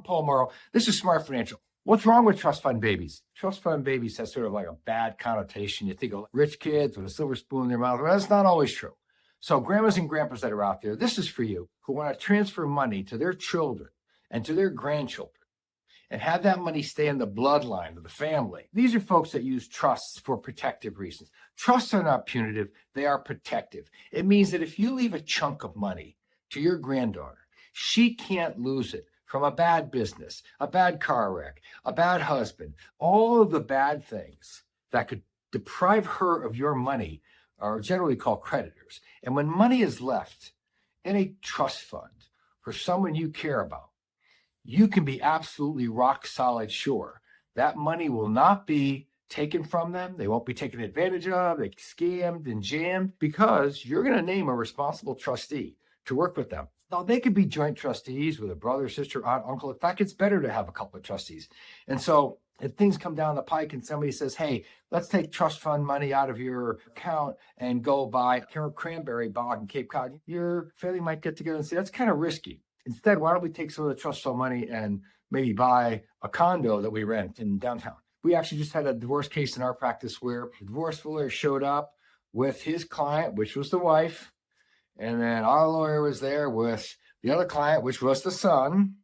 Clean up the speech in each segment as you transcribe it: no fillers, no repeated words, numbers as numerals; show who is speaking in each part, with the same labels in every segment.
Speaker 1: I'm Paul Morrow. This is Smart Financial. What's wrong with trust fund babies? Trust fund babies has sort of like a bad connotation. You think of rich kids with a silver spoon in their mouth. Well, that's not always true. So grandmas and grandpas that are out there, this is for you who want to transfer money to their children and to their grandchildren and have that money stay in the bloodline of the family. These are folks that use trusts for protective reasons. Trusts are not punitive, they are protective. It means that if you leave a chunk of money to your granddaughter, she can't lose it from a bad business, a bad car wreck, a bad husband. All of the bad things that could deprive her of your money are generally called creditors. And when money is left in a trust fund for someone you care about, you can be absolutely rock solid sure that money will not be taken from them. They won't be taken advantage of, they scammed and jammed, because you're going to name a responsible trustee to work with them. Now, they could be joint trustees with a brother, sister, aunt, uncle. In fact, it's better to have a couple of trustees. And so if things come down the pike and somebody says, hey, let's take trust fund money out of your account and go buy a cranberry bog in Cape Cod, your family might get together and say, that's kind of risky. Instead, why don't we take some of the trust fund money and maybe buy a condo that we rent in downtown? We actually just had a divorce case in our practice where the divorce lawyer showed up with his client, which was the wife, and then our lawyer was there with the other client, which was the son,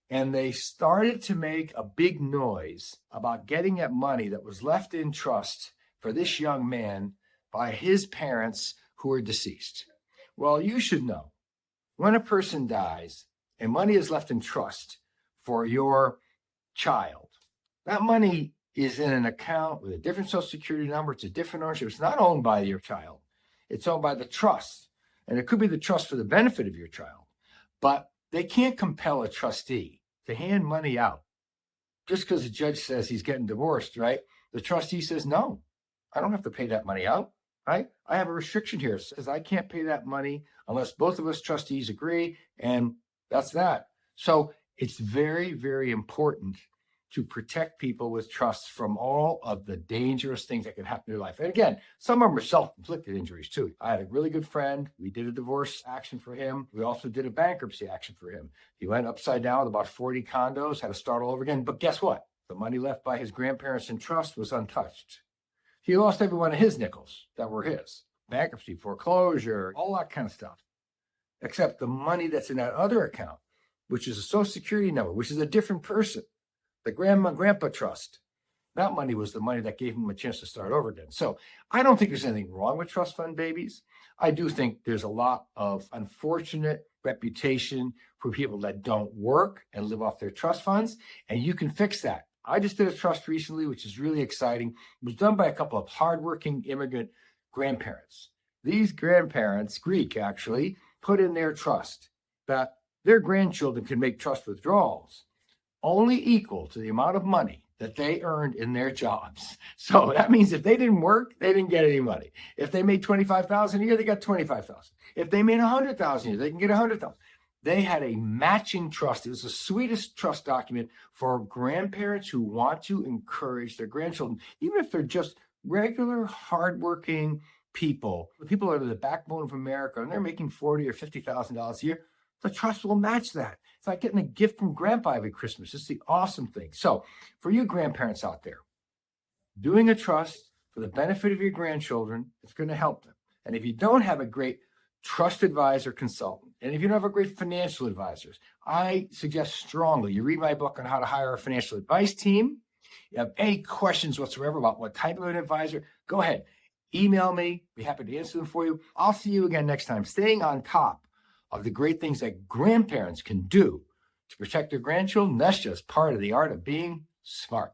Speaker 1: and they started to make a big noise about getting at money that was left in trust for this young man by his parents who are deceased. Well, you should know, when a person dies and money is left in trust for your child, that money is in an account with a different social security number. It's a different ownership. It's not owned by your child. It's owned by the trust. And it could be the trust for the benefit of your child. But they can't compel a trustee to hand money out just because the judge says he's getting divorced, right? The trustee says, no, I don't have to pay that money out. Right? I have a restriction here. It says I can't pay that money unless both of us trustees agree, and that's that. So it's very, very important to protect people with trusts from all of the dangerous things that can happen in their life. And again, some of them are self-inflicted injuries too. I had a really good friend. We did a divorce action for him. We also did a bankruptcy action for him. He went upside down with about 40 condos, had to start all over again. But guess what? The money left by his grandparents in trust was untouched. He lost every one of his nickels that were his. Bankruptcy, foreclosure, all that kind of stuff. Except the money that's in that other account, which is a social security number, which is a different person. The grandpa trust. That money was the money that gave him a chance to start over again. So I don't think there's anything wrong with trust fund babies. I do think there's a lot of unfortunate reputation for people that don't work and live off their trust funds, and you can fix that. I just did a trust recently, which is really exciting. It was done by a couple of hardworking immigrant grandparents. These grandparents, Greek actually, put in their trust that their grandchildren can make trust withdrawals only equal to the amount of money that they earned in their jobs. So that means if they didn't work, they didn't get any money. If they made $25,000 a year, they got $25,000. If they made $100,000 a year, they can get $100,000. They had a matching trust. It was the sweetest trust document for grandparents who want to encourage their grandchildren, even if they're just regular, hardworking people. The people that are the backbone of America, and they're making $40,000 or $50,000 a year. The trust will match that. It's like getting a gift from grandpa every Christmas. It's the awesome thing. So for you grandparents out there, doing a trust for the benefit of your grandchildren, it's going to help them. And if you don't have a great trust advisor consultant, and if you don't have a great financial advisors, I suggest strongly you read my book on how to hire a financial advice team. You have any questions whatsoever about what type of an advisor, go ahead. Email me. Be happy to answer them for you. I'll see you again next time. Staying on top of the great things that grandparents can do to protect their grandchildren, that's just part of the art of being smart.